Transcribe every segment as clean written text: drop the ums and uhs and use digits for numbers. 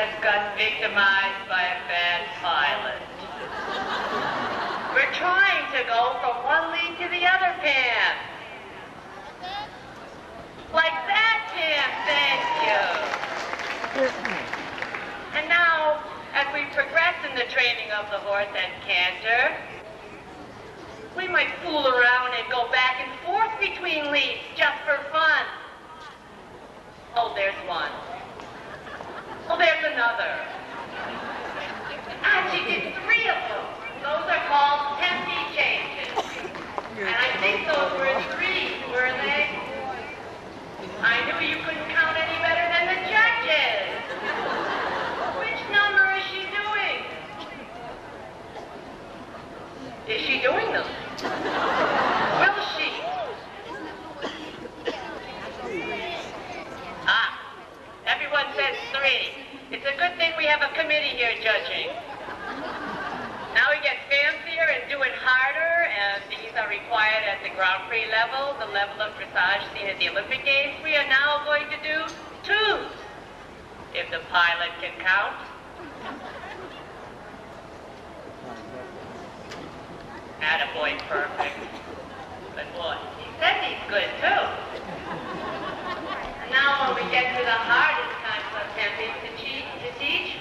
just got victimized by a bad pilot. We're trying to go from one lead to the other, Pam. Like that, Pam, thank you. And now, as we progress in the training of the horse and Canter, we might fool around and go back and forth between leads just for fun. Oh, there's one. Oh, there's another. Ah, she did 3 of them. Those are called tempi changes. And I think those were 3, were they? I knew you couldn't count any better than the judges. Which number is she doing? Is she doing them? Will she? Ah, everyone says 3. It's a good thing we have a committee here judging. Now we get fancier and do it harder, and these are required at the Grand Prix level, the level of dressage seen at the Olympic Games. We are now going to do 2s, if the pilot can count. Attaboy, perfect. But boy, he said he's good too. And now when we get to the hardest kinds of tempi to teach,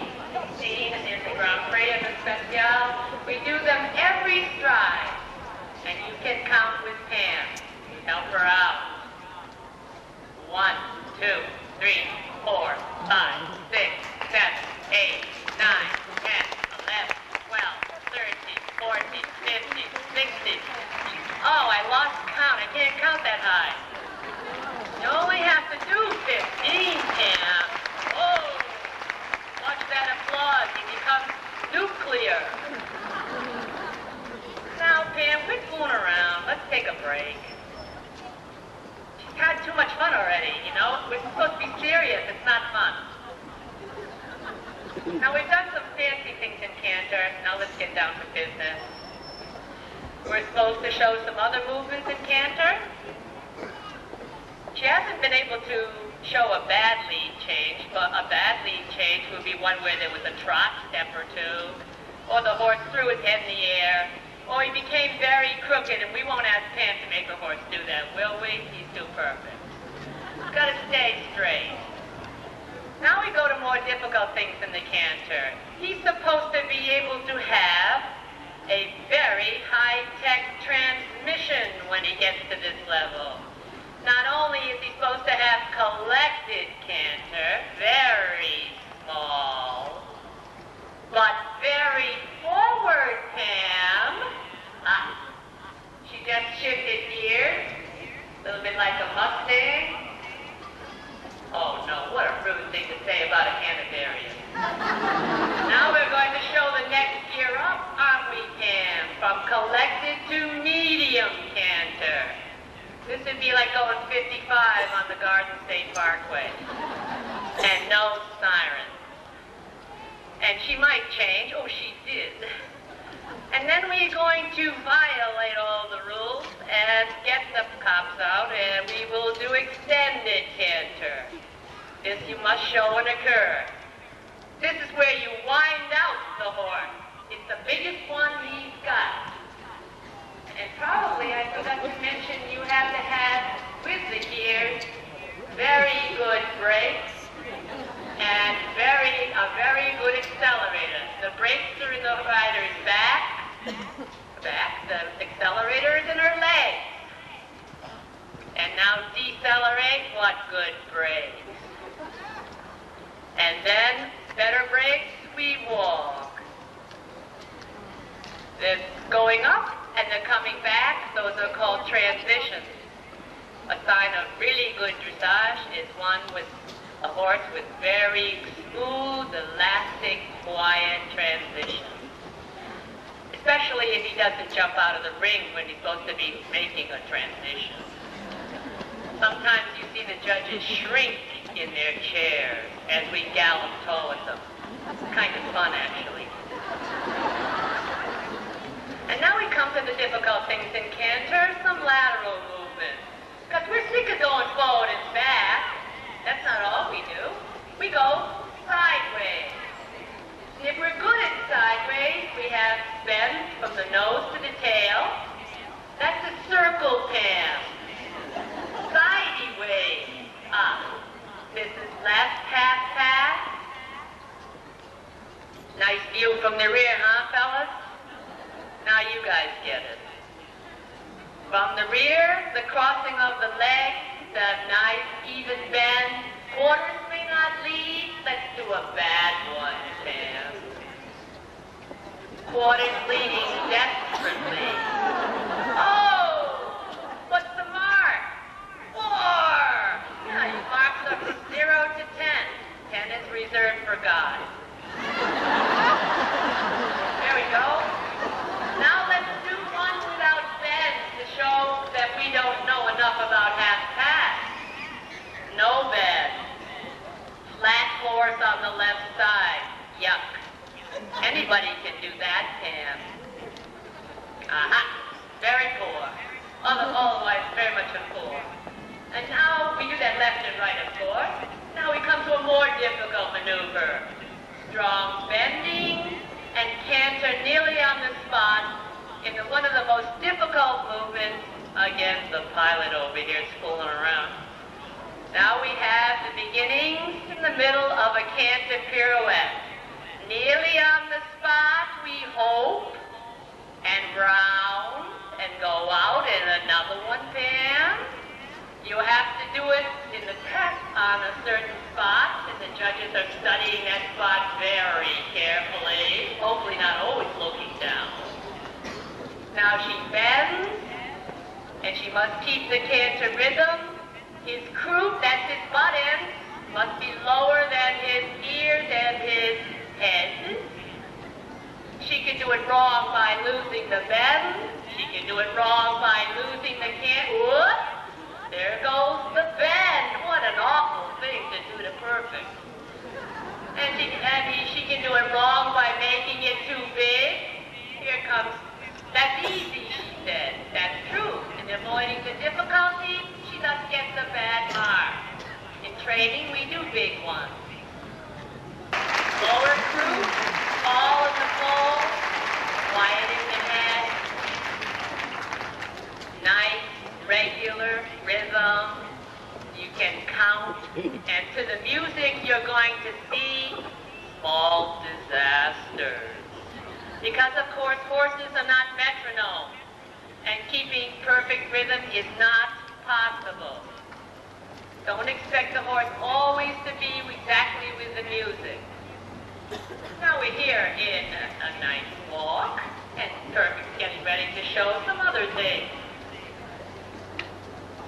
seen in the Grand Prix and the Special, we do them every stride. And you can count with Pam. Help her out. 1, 2, 3, 4, 5, 6, 7, 8, 9, 10, 11, 12, 13, 14, 15, 16. Oh, I lost count. I can't count that high. You only have to do 15, Pam. Oh, watch that applause. He becomes nuclear. Now, Pam, quit fooling around. Let's take a break. She's had too much fun already, you know? We're supposed to be serious. It's not fun. Now, we've done some fancy things in Canter. Now let's get down to business. We're supposed to show some other movements in Canter. She hasn't been able to show a bad lead change, but a bad lead change would be one where there was a trot step or 2, or the horse threw his head in the air, or he became very crooked, and we won't ask Pam to make her horse do that, will we? He's too perfect. He's got to stay straight. Now we go to more difficult things in the Canter. He's supposed to be able to have a very high-tech transmission when he gets to this level. Not only is he supposed to have collected Canter, very small, but very forward, Pam. Ah, she just shifted gears, a little bit like a Mustang. Oh no, what a rude thing to say about a Canterbury. Now we're going to show the next gear up, aren't we, Pam? From collected to medium Canter. This would be like going 55 on the Garden State Parkway. And no sirens. And she might change. Oh, she did. And then we're going to violate all the rules and get the cops out, and we will do extended Canter. This you must show and occur. This is where you wind out the horse. It's the biggest one he's got. And probably, I forgot to mention, you have to have, with the gears, very good brakes and a very good accelerator. The brakes are in the rider's back, the accelerator is in her legs. And now decelerate, what good brakes. And then, better brakes, we walk. The going up and the coming back, those are called transitions. A sign of really good dressage is one with a horse with very smooth, elastic, quiet transition. Especially if he doesn't jump out of the ring when he's supposed to be making a transition. Sometimes you see the judges shrink in their chairs as we gallop towards them. It's kind of fun, actually. And now we come to the difficult things in Canter, some lateral movements. Because we're sick of going forward and back. That's not all we do. We go sideways. If we're good at sideways, we have bends from the nose to the tail. That's a circle, Pam. Sideway. This is left half pass. Nice view from the rear, huh, fellas? Now you guys get it. From the rear, the crossing of the legs, the nice even bend. Quarters may not lead. Let's do a bad one, Pam. Quarters leading desperately. Oh! What's the mark? 4! Now you marks are from 0 to 10. 10 is reserved for God. There we go. Now let's do one without bends to show that we don't know enough about half pass. No bend. Flat floors on the left side. Yuck. Anybody can do that, Pam. Aha. Very poor. Otherwise, very much a poor. And now we do that left and right, of course. Now we come to a more difficult maneuver. Strong bending and canter nearly on the spot in one of the most difficult movements. Again, the pilot over here is fooling around. Now we have the beginnings in the middle of a canter pirouette. Nearly on the spot, we hope, and round, and go out, and another one, Pam. You have to do it in the test on a certain spot, and the judges are studying that spot very carefully, hopefully not always looking down. Now she bends, and she must keep the canter rhythm. His croup, that's his butt end, must be lower than his ears and his head. She can do it wrong by losing the bend. She can do it wrong by losing the canter. Whoops! There goes the bend. What an awful thing to do to perfect. And she can do it wrong by making it too big. Here comes, that's easy, she said. That's true. In avoiding the difficulty, she thus gets a bad mark. In training, we do big ones. Lower croup, all in the fold, quiet in the head. Nice, regular rhythm. You can count. And to the music, you're going to see small disasters. Because, of course, horses are not metronomes. And keeping perfect rhythm is not possible. Don't expect the horse always to be exactly with the music. Now we're here in a nice walk, and Perfect's getting ready to show some other things.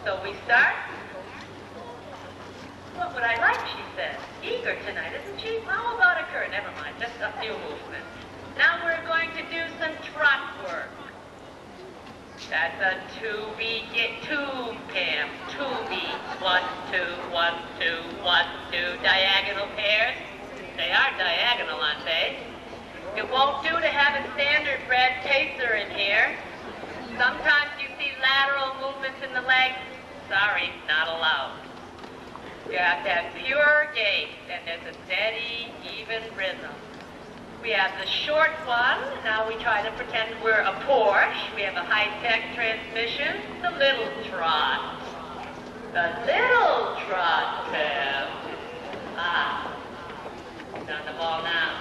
So we start. What would I like, she said. Eager tonight, isn't she? How about a curve? Never mind, just a few movements. Now we're going to do some trot work. That's a 2-beat, 2, Pam, 2 beats. 1, 2, 1, 2, 1, 2, diagonal pairs. They are diagonal, aren't they? It won't do to have a standard bred pacer in here. Sometimes you see lateral movements in the legs. Sorry, not allowed. You have to have pure gait, and there's a steady, even rhythm. We have the short one. Now we try to pretend we're a Porsche. We have a high-tech transmission. The little trot. The little trot, Pam. On the ball now.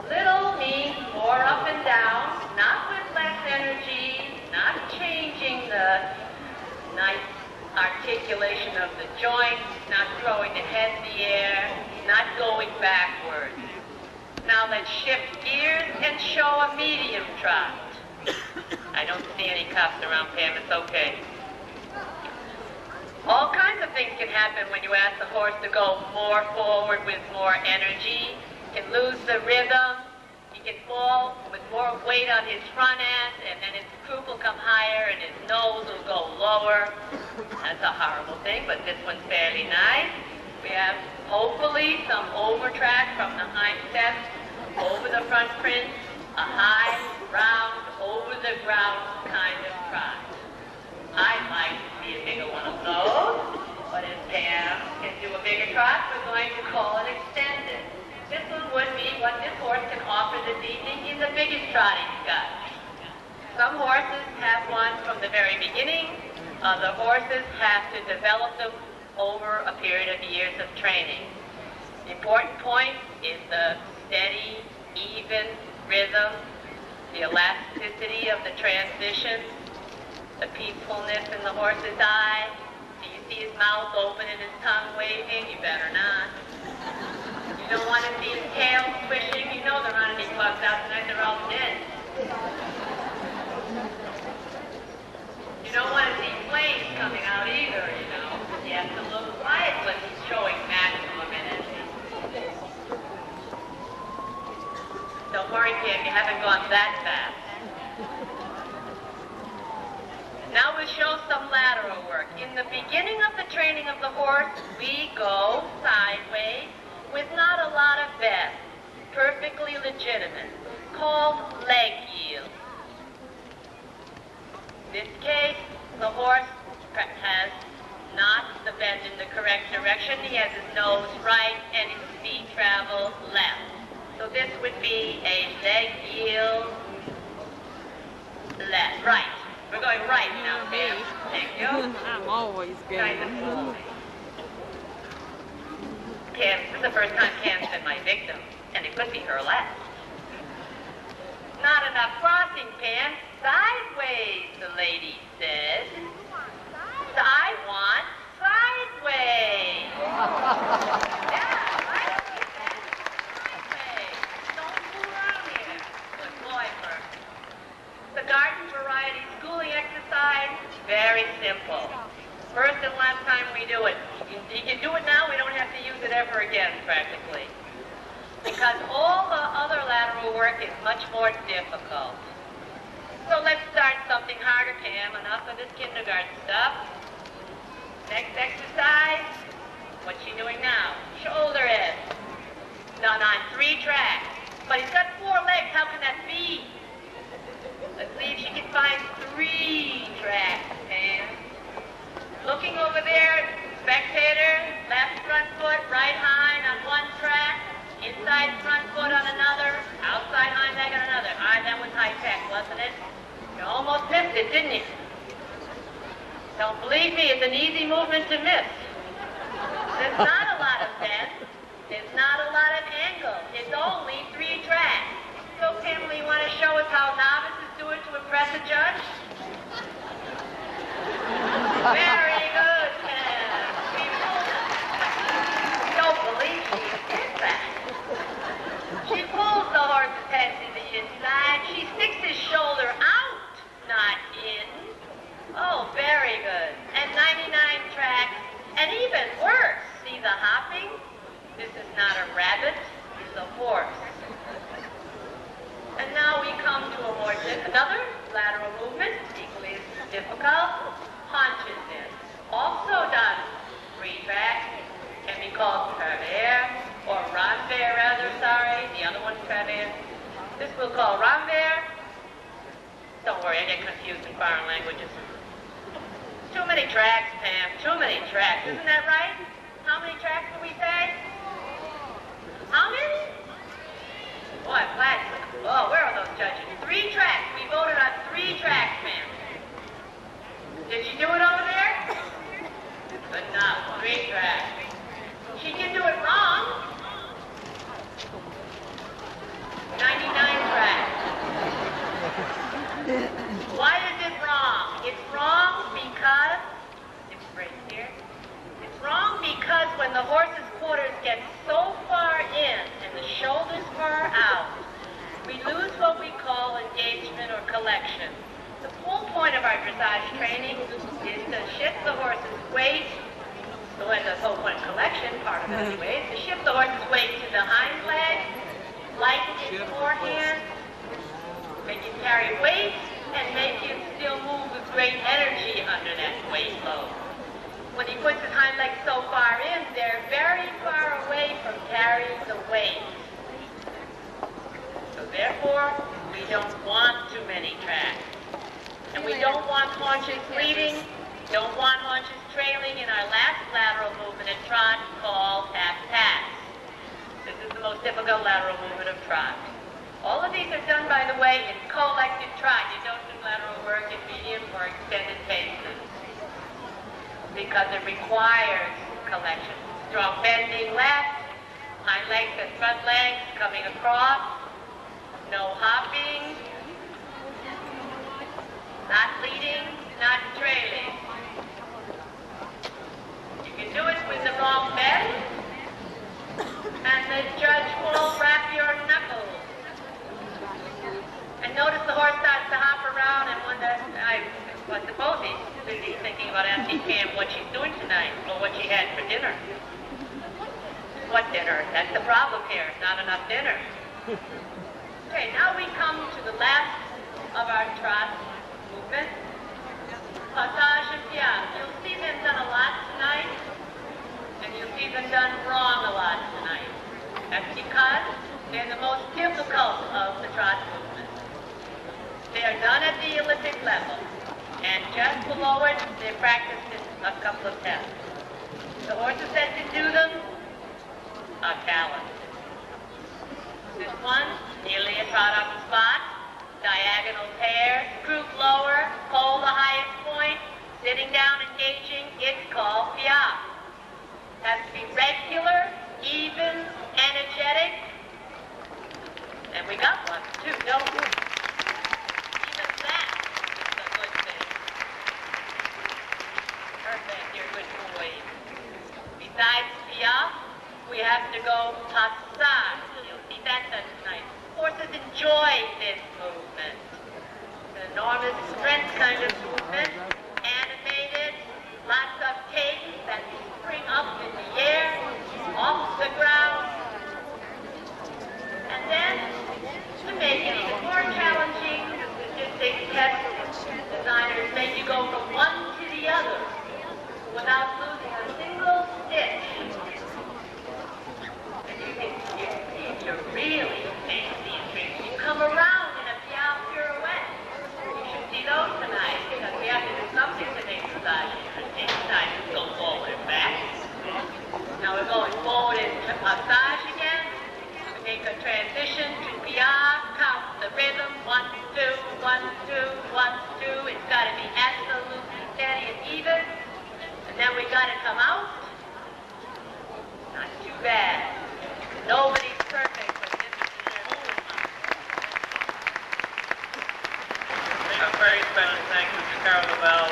Little means more up and down, not with less energy, not changing the nice articulation of the joints, not throwing the head in the air, not going backwards. Now let's shift gears and show a medium trot. I don't see any cuffs around, Pam, it's okay. All kinds of things can happen when you ask the horse to go more forward with more energy. He can lose the rhythm. He can fall with more weight on his front end, and then his croup will come higher and his nose will go lower. That's a horrible thing, but this one's fairly nice. We have, hopefully, some overtrack from the hind steps over the front print, a high, round, over the ground kind of trot. I'd like to see a bigger one of those, but if Pam can do a bigger trot, we're going to call it extended. This one would be what this horse biggest trot he's got. Some horses have one from the very beginning. Other horses have to develop them over a period of years of training. The important point is the steady, even rhythm, the elasticity of the transition, the peacefulness in the horse's eye. Do you see his mouth open and his tongue waving? You better not. You don't want to see his tail swishing. You know there aren't any bugs out tonight. They're all dead. You don't want to see flames coming out either, you know. He has to look quiet when he's showing maximum energy. Don't worry, Pam, you haven't gone that fast. Now we'll show some lateral work. In the beginning of the training of the horse, we go sideways with not a lot of bend, perfectly legitimate, called leg yield. In this case, the horse has not the bend in the correct direction. He has his nose right and his feet travel left. So this would be a leg yield left, right. We're going right now, Pam. Thank you. I'm always good. Kind of slowly. Pam, this is the first time Pam's been my victim, and it could be her last. Not enough crossing, Pam. Sideways, the lady said. I want sideways. Yeah, right? Sideways. Don't fool around here. Good boy, first. The garden variety schooling exercise, very simple. First and last time we do it. You can do it now, we don't have to use it ever again, practically. Because all the other lateral work is much more difficult. So let's start something harder, Pam. Enough of this kindergarten stuff. Next exercise. What's she doing now? Shoulder head. Done on 3 tracks. But he's got 4 legs. How can that be? Let's see if she can find 3 tracks, Pam. Looking over there, spectator, left front foot, right hind on 1 track, inside front foot on another, outside hind leg on another. All right, that was high tech, wasn't it? You almost missed it, didn't you? Don't believe me, it's an easy movement to miss. There's not a lot of bend. There's not a lot of angle. It's only 3 tracks. So, Pamela, you want to show us how novices do it to impress a judge? Very good, Pam. Don't believe she did that. She pulls the horse's head to the inside. She sticks his shoulder out, not in. Oh, very good. And 99 tracks. And even worse, see the hopping? This is not a rabbit, it's a horse. And now we come to another lateral movement, equally as difficult. Haunches in. Also done 3 tracks, can be called travers, or renvers rather, sorry. The other one's travers. This we'll call renvers. Don't worry, I get confused in foreign languages. Too many tracks, Pam, too many tracks. Isn't that right? How many tracks did we say? How many? Boy, I'm glad. Oh, where are those judges? 3 tracks. We voted on 3 tracks, ma'am. Did she do it over there? Good enough. 3 tracks. She can do it wrong. 99 tracks. Why is it wrong? It's wrong because, it's right here. It's wrong because when the horse's quarters get so far in and the shoulders far out, we lose what we call engagement or collection. The full point of our dressage training is to shift the horse's weight, so when the whole point of collection, part of it anyway, is to shift the horse's weight to the hind leg, lighten his forehand, make him carry weight, and make him still move with great energy under that weight load. When he puts his hind legs so far in, they're very far away from carrying the weight. So therefore, we don't want too many tracks. And we don't want haunches leading, don't want haunches trailing in our last lateral movement at trot called half pass. This is the most difficult lateral movement of trot. All of these are done, by the way, in collected trot. You don't do lateral work in medium or extended paces because it requires collection. Strong bending left, hind legs and front legs coming across, no hopping, not leading, not trailing. You can do it with the wrong bend, and the judge will wrap your knuckles. And notice the horse starts to hop around and wonder, I suppose he's busy thinking about asking Pam what she's doing tonight or what she had for dinner. What dinner? That's the problem here, not enough dinner. Okay, now we come to the last of our trot movement. Passage and piaffe. You'll see them done a lot tonight, and you'll see them done wrong a lot tonight. That's because they're the most difficult of the trot movements. They are done at the Olympic level, and just below it, they're practiced in a couple of tests. The horses that can do them are talented. This one, nearly a trot up spot, diagonal pair, croup lower, pole the highest point, sitting down engaging, it's called piaffe. Has to be regular, even, energetic, and we got one too, don't we? Even that is a good thing. Perfect, you're good boys. Besides piaffe, we have to go passage. You'll see that done tonight. Horses enjoy this movement. It's an enormous strength kind of movement, animated, lots of takes that spring up in the air, off the ground. And then, to make it even more challenging, the statistics test designers make you go from one to the other without losing a single stitch. You're really fancy and tricky. You come around in a piaffe pirouette. You should see those tonight because we have to do something to make the side here. Inside, just go forward and back. Now we're going forward into passage again. We make a transition to piaffe, count the rhythm, 1, 2, 1, 2, 1, 2. It's got to be absolutely steady and even. And then we got to come out. Not too bad. Nobody's perfect, but this is their whole life. A very special thank you to Lavell